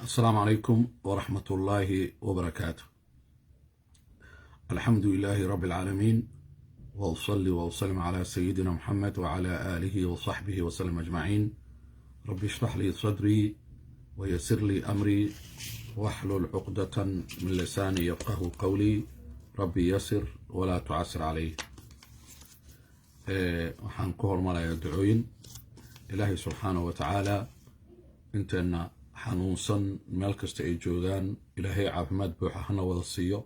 السلام عليكم ورحمة الله وبركاته. الحمد لله رب العالمين، وأصلي وأسلم على سيدنا محمد وعلى آله وصحبه وسلم أجمعين. رب اشرح لي صدري ويسر لي أمري واحلل عقدة من لساني يفقه قولي. ربي يسر ولا تعسر عليه. waxaan ku hormarayaa ducooyin ilaahay subxaanahu wa tacaala inteena xanuunsan meel kasta ay joogaan ilaahay caafimaad buuxa hana wada siiyo.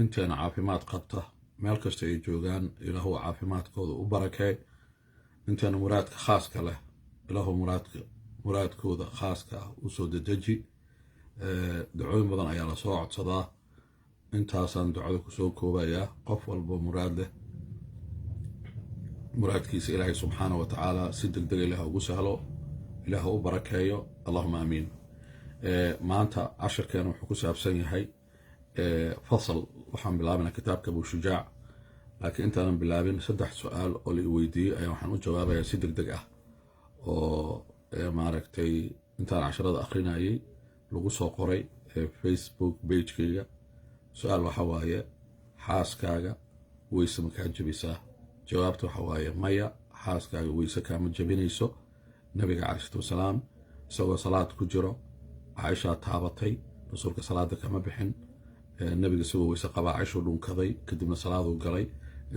inteena caafimaad qabta meel kasta ay joogaan ilaahu caafimaadkooda u barakee. inteena muraadka khaaska leh ilaahu muraadkooda khaaska ah u soo dedeji. ducooyin badan ayaa la soo codsadaa, intaasaan ducada ku soo koobayaa. qof walba muraad leh muraadkiisa ilaahay subxaanahu wa tacaala si degdeg ilaah ugu sahlo, ilaah u barakeeyo. allahuma aamiin. maanta casharkeena wuxuu ku saabsan yahay fasal. waxaan bilaabinaa kitaabka Abu Shujaac, laakiin intaanan bilaabin 3 su'aal oo la weydiiyey ayaa waxaan u jawaabayaa si degdeg ah oo maaragtay intaan casharada akhrinayay lagu soo qoray Facebook page-kayga. su'aal waxa waaye, xaaskaaga weyse ma kaa jabisaa? jawaabta waxa waaye maya, xaaskaaga weyse kaama jabinayso. nabiga calayhi salaatu wasalaam isagoo salaad ku jiro caaisha taabatay, rasuulka salaada kama bixin. nabiga isagoo weyse qaba caaisha dhunkaday, kadibna salaaduu galay.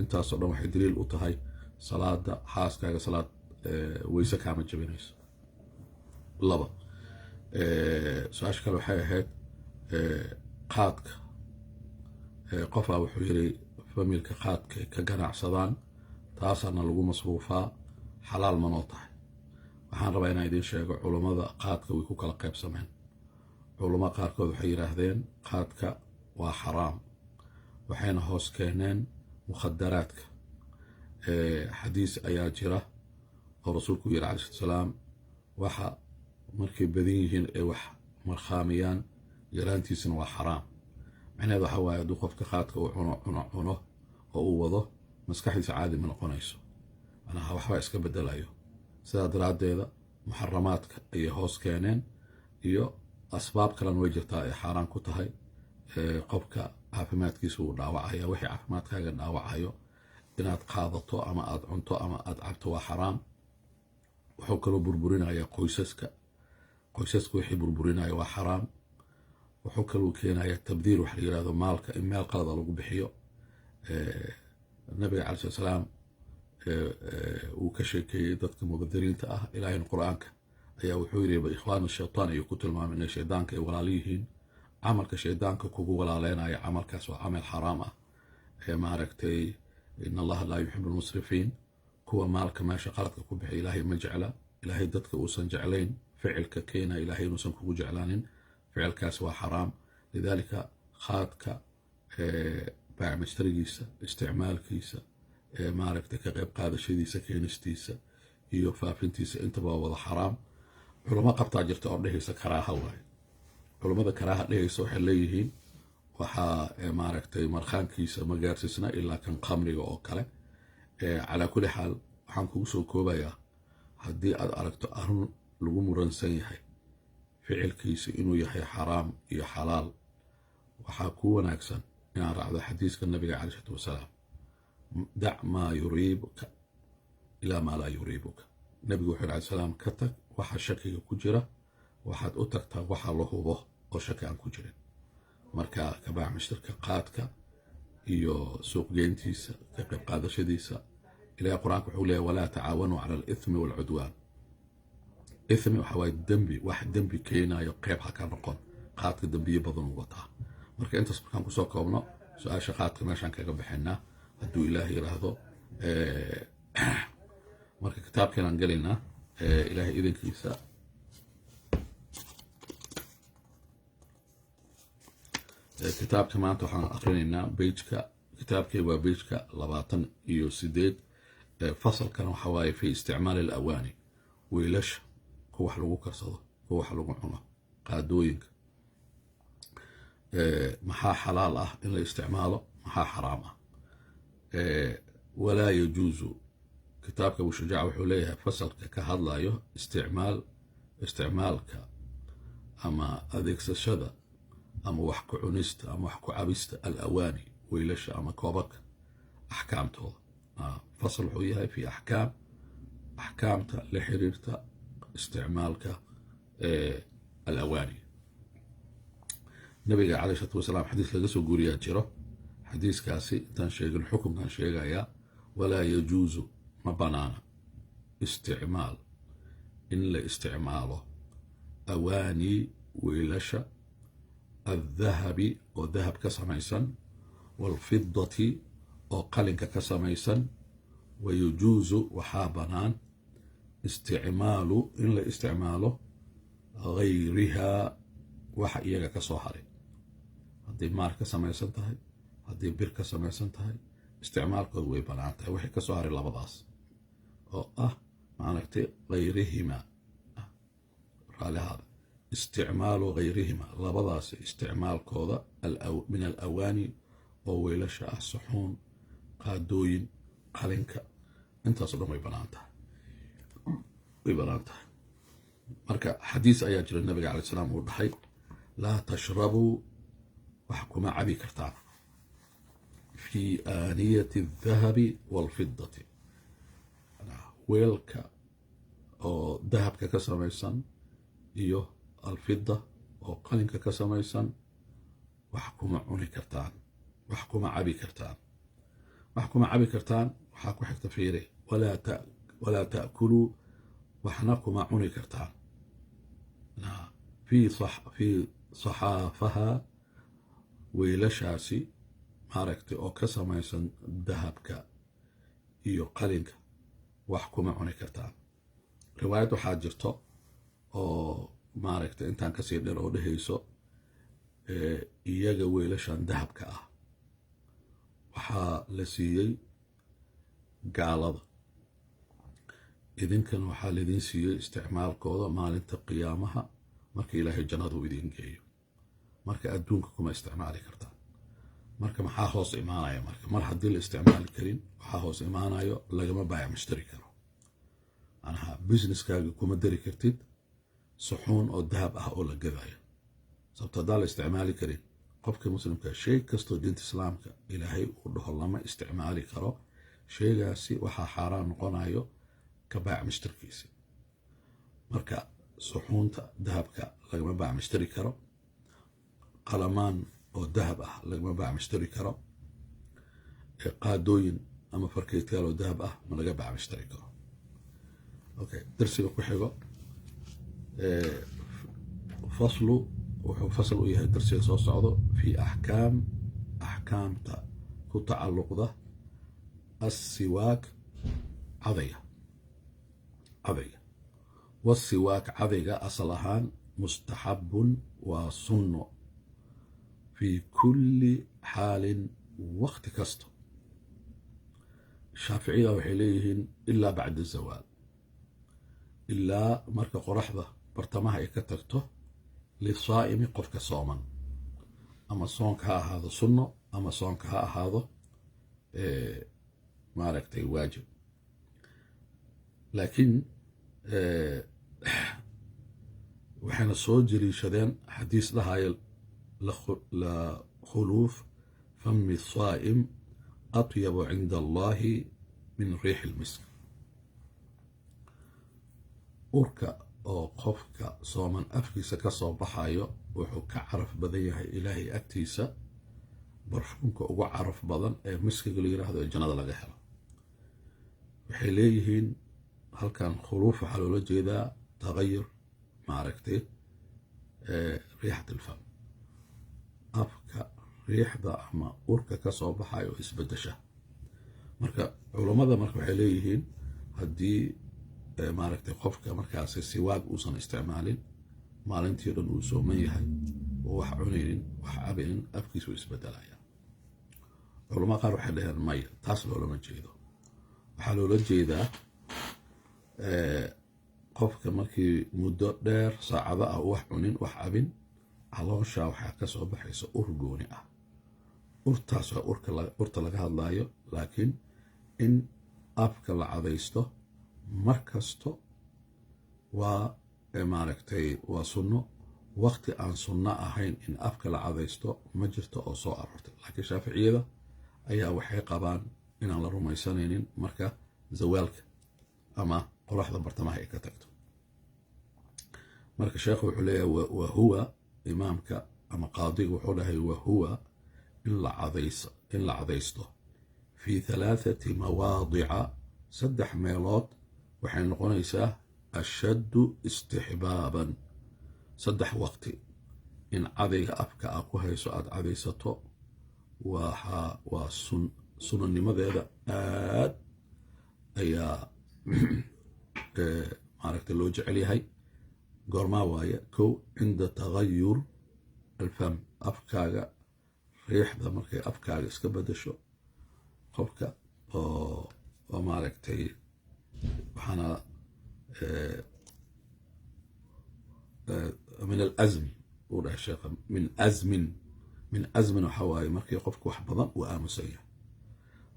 intaasoo dhan waxay daliil u tahay salaada xaaskaaga salaad weyse kaama jabinayso. 2 su-aasha kale waxay ahayd qaadka. qofaa wuxuu yiri familka qaadka ka ganacsadaan, taasana lagu masruufaa, xalaal ma noo tahay? waxaan rabaa inaan idiin sheego, culummada qaadka way ku kala qaybsameen. culummada qaarkood waxay yidhaahdeen qaadka waa xaraam, waxayna hoos keeneen mukhadaraadka. xadiis ayaa jira oo rasuulku yiri calayhi salaam, waxa markay badan yihiin ee wax markhaamiyaan yaraantiisana waa xaraam. macnaheedu waxa waaye hadduu qofka qaadka uu cuno oo uu wado, maskaxdiisa caadi ma noqonayso, macnaha waxba iska bedelayo. sidaa daraaddeeda muxaramaadka ayay hoos keeneen, iyo asbaab kalena way jirtaa ay xaaraan ku tahay. qofka caafimaadkiisa uu dhaawacaya, wixii caafimaadkaaga dhaawacayo inaad qaadato ama aad cunto ama aad cabto waa xaraam. wuxuu kaloo burburinayaa qoysaska wixii burburinaya waa xaraam. wuxuu kaloo keenayaa tabdiil, wax la yiraahdo maalka in meel qalada lagu bixiyo. nabiga calayhi salaam uu ka sheekeeyey dadka mubadiriinta ah. ilaahayna qur-aanka ayaa wuxuu yiri ikhwaanu shaytaan ayuu ku tilmaamay inay shaydaanka ay walaal yihiin. camalka shaydaanka kugu walaaleenaya camalkaas waa camal xaraam ah. maaragtay in allaha laa yuxibu almusrifiin, kuwa maalka meesha qaladka ku bixiya ilaahay ma jecla. ilaahay dadka uusan jeclayn ficilka keena ilaahay inuusan kugu jeclaanin, ficilkaas waa xaraam. lidaalika khaadka baac mashtarigiisa, isticmaalkiisa, maaragtay ka qayb qaadashadiisa, keenistiisa iyo faafintiisa intaba waa wada xaraam. culamo qabtaa jirta oo dhehaysa karaaha waaye. culammada karaaha dhehaysa waxay leeyihiin waxaa maaragtay markhaankiisa ma gaarsiisna ilaa kan khamriga oo kale. calaa kulli xaal waxaan kugu soo koobayaa, haddii aad aragto arrin lagu muransan yahay ficilkiisa inuu yahay xaraam iyo xalaal, waxaa ku wanaagsan inaad raacdo xadiiska nabiga calayhi salaatu wasalaam, dac maa yuriibuka ilaa maa laa yuriibuka. nabigu wuxuu yiri salaam, ka tag waxa shakiga ku jira, waxaad u tagtaa waxa la hubo oo shaki aan ku jirin. marka kabaac mashtarka qaadka iyo suuqgeyntiisa, ka qayb qaadashadiisa, ilaahay qur-aanka wuxuu leeyahay walaa tacaawanuu cala alithmi waalcudwaan. ithmi waxa waaye dembi, wax dembi keenayo qayb ha ka noqon. qaadka dembiye badan u wataa. marka intaas markaan kusoo koobno su-aasha qaadka meeshaan kaga bixinaa hadduu ilaahay yiraahdo. marka kitaabkeenaan gelaynaa ilaahay idankiisa. kitaabka maanta waxaan akrinaynaa bejka, kitaabkay waa bejka 28. fasalkan waxa waaye fi isticmaal alawaani, weelasha kuwa wax lagu karsado, kuwa wax lagu cuno, qaadooyinka. maxaa xalaal ah in la isticmaalo, maxaa xaraam ah. walaa yajuusu. kitaabka Abu Shujaac wuxuu leeyahay fasalka ka hadlayo isticmaalka أما أديكسشدا أما وحكو عنيست أما وحكو عبست الأواني ويلش أما كوبك أحكام توضا فصل حويها في أحكامتا لحريرتا استعمالك الأواني. النبي عليه الصلاة والسلام حديث لقصه قوليا جرى حديث كاسي تنشيق الحكم تنشيق يا ولا يجوز مبنانا استعمال إلا استعماله أواني ويلشا الذهب وذهب كسميسا والفضة وقلنك كسميسا ويجوز وحابنان استعمال إلا استعماله غيرها وحقيقة كصوحري هذه ماركة سميسان تهي هذه بركة سميسان تهي استعمال قوي بناتها وحي كصوحري لبضاس أو معنى غيرهما قال هذا استعمال غيرهما لبضاس استعمال كوضا من الأواني وويلشا الصحون قادوين قلنك انت صدق ويبناتها مركا حديث أياجر النبي عليه السلام والضحي لا تشربوا وحكما عبي كرتان في آنية الذهب والفضة ويلك أو ذهب كسميسان إيوه الفضة أو قلنك كسميسان وحكما عني كرتان وحكما عبي كرتان وحكما عبي كرتان وحكو حكت فيري ولا تأكلوا وحنكما عني كرتان في صحافها ويلشاسي ماركتي أو كسميسان ذهبك إيو قلنك وحكما عني كرتان رواية حاجرته أو ماركتي انتان كسير دير أو دهيسو إياغا ويلشان ذهبك waxaa la siiyey gaalada idinkan waxaa laydin siiyey isticmaalkooda maalinta qiyaamaha marka ilaahay jannadu idin geeyo marka adduunka kuma isticmaali kartaan marka maxaa hoos imaanaya mar haddii la isticmaali karin waxaa hoos imaanayo lagama baayac mushtari karo anaha businesskaaga kuma dari kartid suxuun oo dahab ah oo la gadayo sababta haddaan la isticmaali karin qofka muslimka shay kastoo diinta islaamka ilaahay uu dhaho lama isticmaali karo shaygaasi waxaa xaaraan noqonayo ka baac mushtarkiisa marka suxuunta dahabka lagama baac mushtari karo qalamaan oo dahab ah lagama baac mushtari karo qaadooyin ama farkeetayaal oo dahab ah ma laga baac mushtari karo okay darsiga ku xigo faslu وحو فصل وياها درسي سو صعدو في أحكام كتعلق ذا السواك عضية والسواك عضية أصلهان مستحب وسن في كل حال وقت كسته الشافعية وحليهن إلا بعد الزوال إلا مركة قرحضة برتمها يكترته للصائم قفك صوما أما صونك هذا سنة أما صونك هذا ماركتي واجب لكن وحين صوت جري شدين حديث لها لخلوف فم الصائم أطيب عند الله من ريح المسك أركا oo qofka sooman afkiisa ka soo baxayo wuxuu ka caraf badan yahay ilaahay agtiisa barfuunka ugu caraf badan ee miskiga la yiraahdo ee jannada laga helo waxay leeyihiin halkan khuluuf waxa loola jeedaa tagayur maaragtay riixat alfam afka riixda ama urka ka soo baxayo isbedesha marka culimada marka waxay leeyihiin haddii maaragtay qofka markaas siwaag uusan isticmaalin maalintii dhan uu sooman yahay oo wax cunaynin wax cabaynin afkiisu isbedelaya culimada qaar waxay dhaheen maya taas loolama jeedo waxaa loola jeedaa qofka markii muddo dheer saacado ah wax cunin wax cabin caloosha waxaa ka soo baxaysa ur gooni ah urtaas waa urta laga hadlayo laakiin in afka la cadaysto markasto waa maaragtay waa sunno waqti aan sunno ahayn in afka la cadaysto ma jirto oo soo aroortay. laakiin shaaficiyada ayaa waxay qabaan inaan la rumaysanaynin marka zawaalka ama qoraxda bartamaha ay ka tagto. marka sheekhu wuxuu leeyahay wahuwa imaamka ama qaadiga wuxuu dhahay wahuwa in la cadaysto fi 3 mawaadica 3 meelood waxay noqonaysaa ashaddu istixbaaban. 3 waqti in cadayga afka aad ku hayso aad cadaysato waa sunanimadeeda aad ayaa maaragta loo jecel yahay. goormaa waaye? kow cinda tagayur alfam, afkaaga riixda markay afkaaga iska bedasho qofka oo maaragtay waxaana min alazm uu dhahay sheekha min azmin waxaa waaye markii qofka wax badan uu aamusan yahay.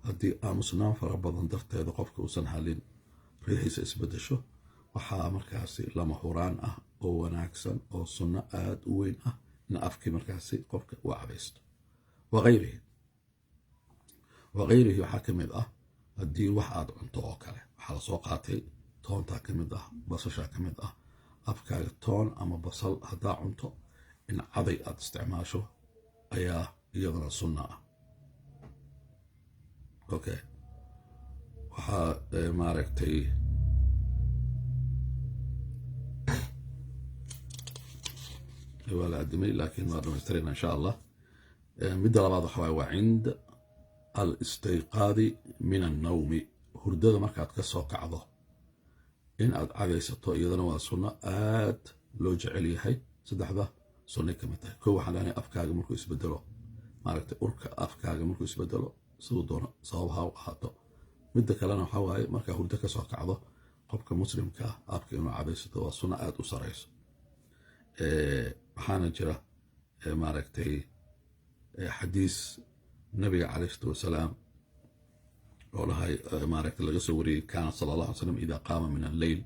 haddii aamusnaan fara badan darteeda qofka uusan halin riixiisa isbedesho waxaa markaasi lama huraan ah oo wanaagsan oo sunno aad u weyn ah in afkii markaasi qofka uu cadaysto. wagayrihi waxaa ka mid ah haddii wax aad cunto oo kale, waxaa lasoo qaatay toontaa ka mid ah, basashaa ka mid ah. afkaaga toon ama basal haddaa cunto in caday aad isticmaasho ayaa iyadana sunna ah. okay, waxaa maaragtay waa la adimay laakiin waa dhamaystirayna insha allah. midda labaad waxa waaye waa cinda alistayqaadi min annawmi, hurdada markaad ka soo kacdo in aad cadaysato iyadana waa sunno aad loo jecel yahay. 3 sunnay ka mid tahay. kow waxaan leenahay afkaaga markuu isbedelo, maaragtay urka afkaaga markuu isbedelo siduu doono sabab ha u ahaato. midda kalena waxaa waaye markaa hurdo ka soo kacdo qofka muslimka ah afka inuu cadaysato waa sunno aad u sarayso. waxaana jira maaragtay xadiis nabiga calayhi salaatu wasalaam oo lahay maaragtay laga soo wariyey kaana sala allahu alay slam idaa qaama min alleyl,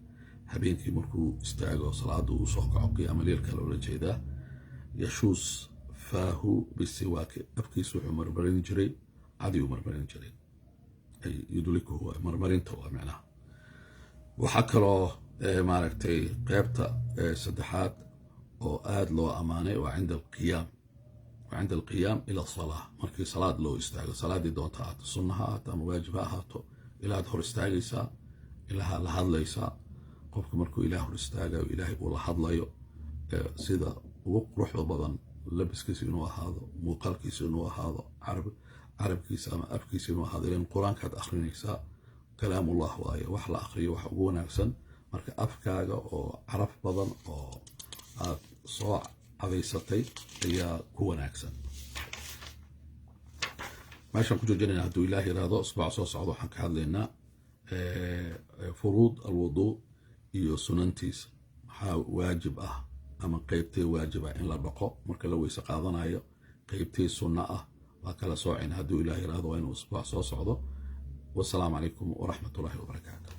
habeenkii markuu istaago salaada uu soo kaco qiyaama leylka loola jeedaa, yashuus faahu bisiwaaki, afkiisa wuxuu marmarin jiray cadii uu marmarin jiray, ay yudlikuhu marmarinta waa micnaha. waxaa kaloo maaragtay qeybta 3aad oo aad loo ammaanay waa cinda alqiyaam ila asalaa, markii salaad loo istaago, salaadii doonta ahaato, sunna ha ahaato ama waajib ha ahaato, ilaahad hor istaagaysaa, ilaaha la hadlaysaa. qofka markuu ilaah hor istaagayo ilaahay uu la hadlayo sida ugu quruxda badan labiskiisa inuu ahaado, muuqaalkiisa inuu ahaado, carabkiisa ama afkiisa inuu ahaado. ilan qur-aankaad akhrinaysaa, kalaamullah waaye, wax la akhriyo waxa ugu wanaagsan marka afkaaga oo caraf badan oo aad soo cadaysatay ayaa ku wanaagsan. meeshaan ku joojinayna hadduu ilaah yiraahdo usbuuc soo socdo waxaan ka hadlaynaa furuud alwuduu iyo sunantiisa. waxaa waajib ah ama qeybtee waajib ah in la dhaqo marka la weyse qaadanayo, qeybtee sunno ah waa kala soocayna hadduu ilaah yiraahdo waa inuu usbuuc soo socdo. والسلام عليكم ورحمة الله وبركاته.